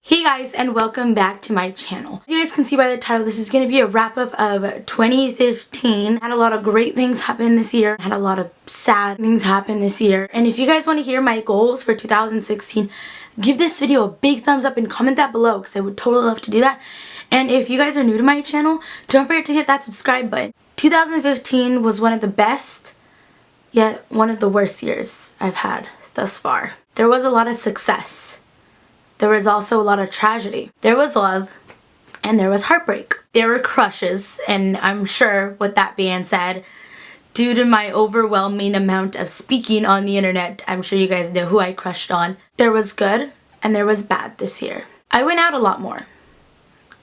Hey guys, and welcome back to my channel. As you guys can see by the title, this is going to be a wrap-up of 2015. Had a lot of great things happen this year. Had a lot of sad things happen this year. And if you guys want to hear my goals for 2016, give this video a big thumbs up and comment that below because I would totally love to do that. And if you guys are new to my channel, don't forget to hit that subscribe button. 2015 was one of the best, yet one of the worst years I've had thus far. There was a lot of success. There was also a lot of tragedy. There was love, and there was heartbreak. There were crushes, and I'm sure with that being said, due to my overwhelming amount of speaking on the internet, I'm sure you guys know who I crushed on. There was good, and there was bad this year. I went out a lot more.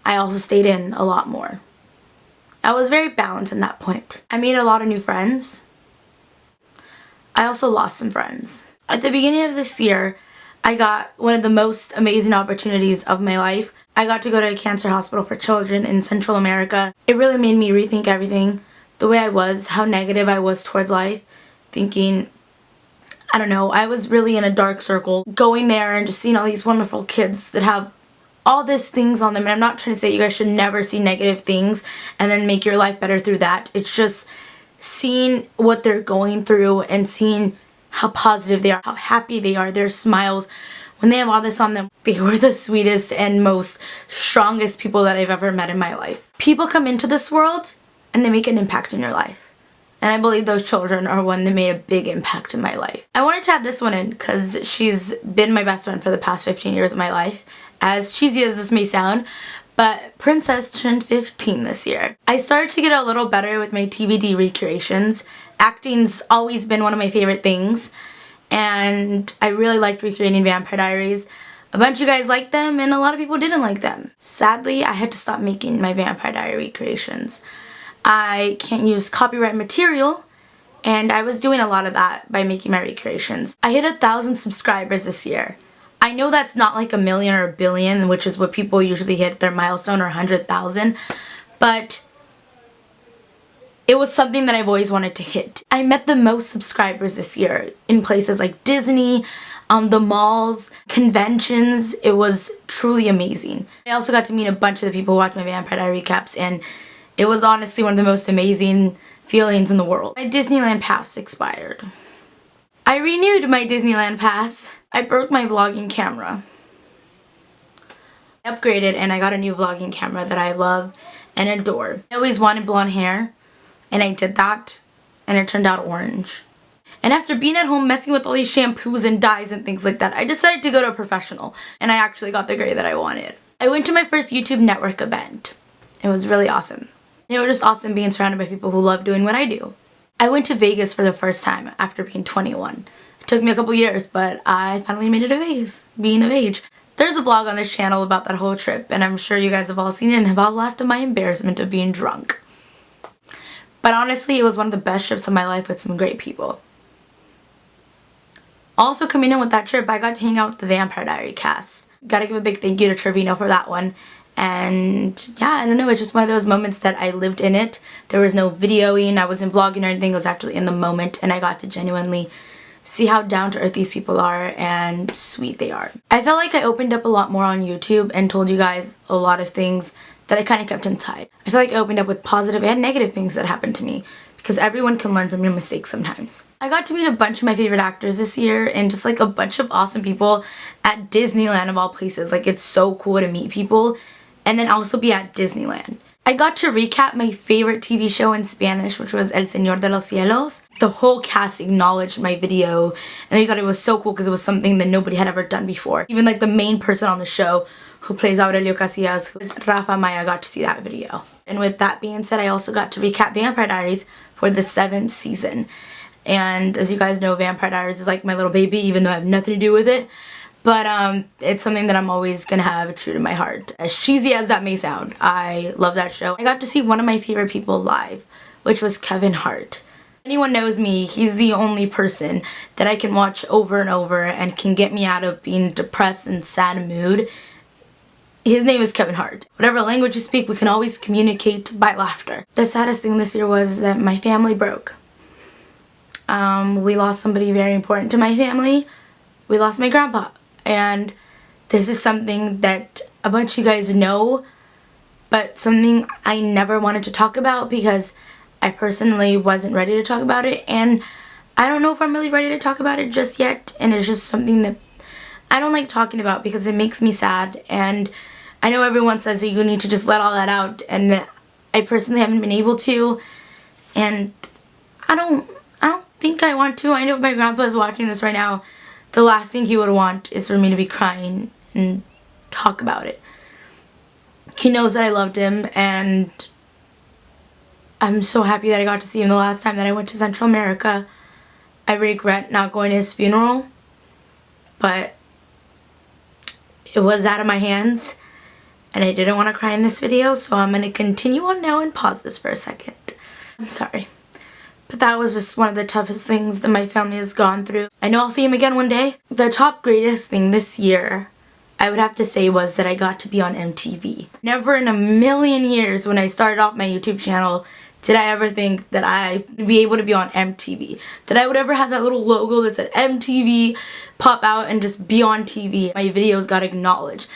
I also stayed in a lot more. I was very balanced in that point. I made a lot of new friends. I also lost some friends. At the beginning of this year, I got one of the most amazing opportunities of my life. I got to go to a cancer hospital for children in Central America. It really made me rethink everything, the way I was, how negative I was towards life, thinking, I don't know, I was really in a dark circle. Going there and just seeing all these wonderful kids that have all these things on them, and I'm not trying to say you guys should never see negative things and then make your life better through that. It's just seeing what they're going through and seeing how positive they are, how happy they are, their smiles. When they have all this on them, they were the sweetest and most strongest people that I've ever met in my life. People come into this world and they make an impact in your life. And I believe those children are one that made a big impact in my life. I wanted to add this one in because she's been my best friend for the past 15 years of my life. As cheesy as this may sound, but Princess turned 15 this year. I started to get a little better with my TVD recreations. Acting's always been one of my favorite things, and I really liked recreating Vampire Diaries. A bunch of you guys liked them, and a lot of people didn't like them. Sadly, I had to stop making my Vampire Diary recreations. I can't use copyright material, and I was doing a lot of that by making my recreations. I hit 1,000 subscribers this year. I know that's not like a million or a billion, which is what people usually hit their milestone, or 100,000, but it was something that I've always wanted to hit. I met the most subscribers this year in places like Disney, the malls, conventions. It was truly amazing. I also got to meet a bunch of the people who watch my Vampire Diary recaps, and it was honestly one of the most amazing feelings in the world. My Disneyland pass expired. I renewed my Disneyland pass. I broke my vlogging camera. I upgraded and I got a new vlogging camera that I love and adore. I always wanted blonde hair, and I did that, and it turned out orange. And after being at home messing with all these shampoos and dyes and things like that, I decided to go to a professional, and I actually got the grade that I wanted. I went to my first YouTube network event. It was really awesome. And it was just awesome being surrounded by people who love doing what I do. I went to Vegas for the first time after being 21. It took me a couple years, but I finally made it to Vegas, being of age. There's a vlog on this channel about that whole trip, and I'm sure you guys have all seen it and have all laughed at my embarrassment of being drunk. But honestly, it was one of the best trips of my life with some great people. Also coming in with that trip, I got to hang out with the Vampire Diary cast. Gotta give a big thank you to Trevino for that one. And yeah, I don't know, it's just one of those moments that I lived in it. There was no videoing, I wasn't vlogging or anything, I was actually in the moment, and I got to genuinely see how down to earth these people are and sweet they are. I felt like I opened up a lot more on YouTube and told you guys a lot of things that I kind of kept inside. I feel like I opened up with positive and negative things that happened to me, because everyone can learn from your mistakes sometimes. I got to meet a bunch of my favorite actors this year, and just like a bunch of awesome people at Disneyland of all places. Like, it's so cool to meet people and then also be at Disneyland. I got to recap my favorite TV show in Spanish, which was El Señor de los Cielos. The whole cast acknowledged my video, and they thought it was so cool because it was something that nobody had ever done before. Even like the main person on the show who plays Aurelio Casillas, who is Rafa Maya, got to see that video. And with that being said, I also got to recap Vampire Diaries for the 7th season. And as you guys know, Vampire Diaries is like my little baby, even though I have nothing to do with it. But it's something that I'm always gonna have true to my heart. As cheesy as that may sound, I love that show. I got to see one of my favorite people live, which was Kevin Hart. Anyone knows me, he's the only person that I can watch over and over and can get me out of being depressed and sad mood. His name is Kevin Hart. Whatever language you speak, we can always communicate by laughter. The saddest thing this year was that my family broke. We lost somebody very important to my family. We lost my grandpa. And this is something that a bunch of you guys know, but something I never wanted to talk about because I personally wasn't ready to talk about it, and I don't know if I'm really ready to talk about it just yet, and it's just something that I don't like talking about because it makes me sad, and I know everyone says that you need to just let all that out, and I personally haven't been able to, and I don't think I want to. I know if my grandpa is watching this right now, the last thing he would want is for me to be crying and talk about it. He knows that I loved him, and I'm so happy that I got to see him the last time that I went to Central America. I regret not going to his funeral, but it was out of my hands, and I didn't want to cry in this video, so I'm going to continue on now and pause this for a second. I'm sorry. But that was just one of the toughest things that my family has gone through. I know I'll see him again one day. The top greatest thing this year, I would have to say, was that I got to be on MTV. Never in a million years when I started off my YouTube channel did I ever think that I would be able to be on MTV. That I would ever have that little logo that said MTV pop out and just be on TV. My videos got acknowledged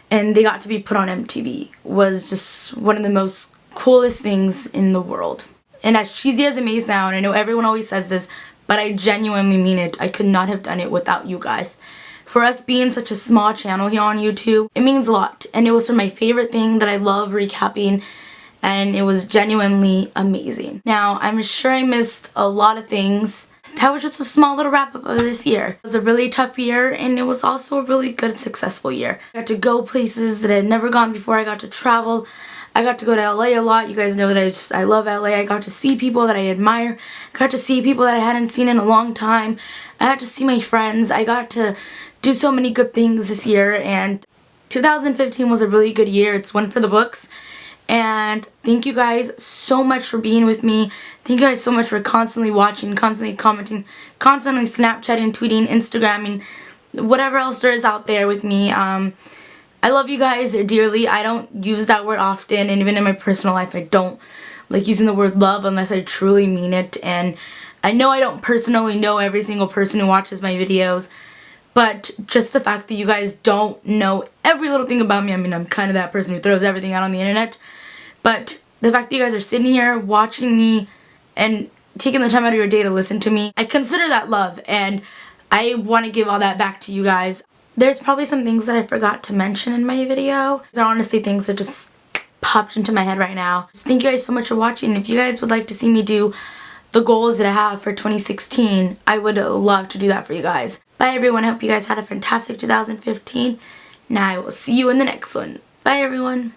and they got to be put on MTV. Was just one of the most coolest things in the world. And as cheesy as it may sound, I know everyone always says this, but I genuinely mean it. I could not have done it without you guys. For us being such a small channel here on YouTube, it means a lot. And it was my favorite thing that I love recapping, and it was genuinely amazing. Now, I'm sure I missed a lot of things. That was just a small little wrap up of this year. It was a really tough year, and it was also a really good, successful year. I got to go places that I had never gone before. I got to travel. I got to go to LA a lot. You guys know that I love LA. I got to see people that I admire. I got to see people that I hadn't seen in a long time. I got to see my friends. I got to do so many good things this year, and 2015 was a really good year. It's one for the books. And thank you guys so much for being with me. Thank you guys so much for constantly watching, constantly commenting, constantly Snapchatting, tweeting, Instagramming, whatever else there is out there with me. I love you guys dearly. I don't use that word often, and even in my personal life I don't like using the word love unless I truly mean it. And I know I don't personally know every single person who watches my videos, but just the fact that you guys don't know every little thing about me, I mean, I'm kind of that person who throws everything out on the internet, but the fact that you guys are sitting here watching me and taking the time out of your day to listen to me, I consider that love, and I want to give all that back to you guys. There's probably some things that I forgot to mention in my video. These are honestly things that just popped into my head right now. Just thank you guys so much for watching. If you guys would like to see me do the goals that I have for 2016, I would love to do that for you guys. Bye everyone. I hope you guys had a fantastic 2015. Now I will see you in the next one. Bye everyone.